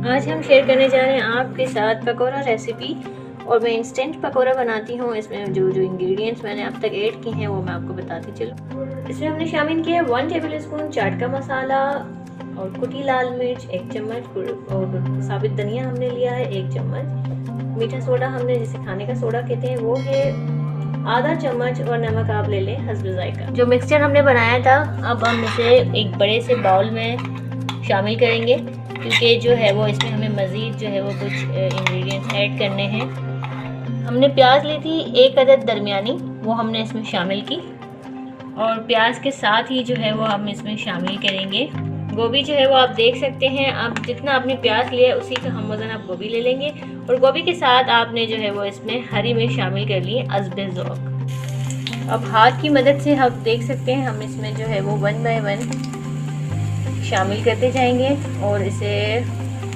आज हम शेयर करने जा रहे हैं आपके साथ पकौड़ा रेसिपी। और मैं इंस्टेंट पकौड़ा बनाती हूँ। इसमें जो जो इंग्रेडिएंट्स मैंने अब तक ऐड किए हैं वो मैं आपको बताती चलूँ। इसमें हमने शामिल किया है 1 टेबलस्पून चाट का मसाला और कुटी लाल मिर्च 1 चम्मच, और साबित धनिया हमने लिया है 1 चम्मच। मीठा सोडा हमने जिसे खाने का सोडा कहते हैं वो है आधा चम्मच, और नमक आप ले लें हस्ब जायका। जो मिक्सचर हमने बनाया था अब हम इसे एक बड़े से बाउल में शामिल करेंगे, क्योंकि जो है वो इसमें हमें मज़ीद जो है वो कुछ इंग्रेडिएंट्स ऐड करने हैं। हमने प्याज ली थी 1 अदद दरमियानी, वो हमने इसमें शामिल की, और प्याज के साथ ही जो है वो हम इसमें शामिल करेंगे गोभी। जो है वो आप देख सकते हैं, अब जितना आपने प्याज लिया है उसी का हम वज़न आप गोभी ले लेंगे, और गोभी के साथ आपने जो है वो इसमें हरी मिर्च शामिल कर ली हस्बे ज़ौक़। अब हाथ की मदद से आप देख सकते हैं हम इसमें जो है वो 1 बाय 1 शामिल करते जाएंगे और इसे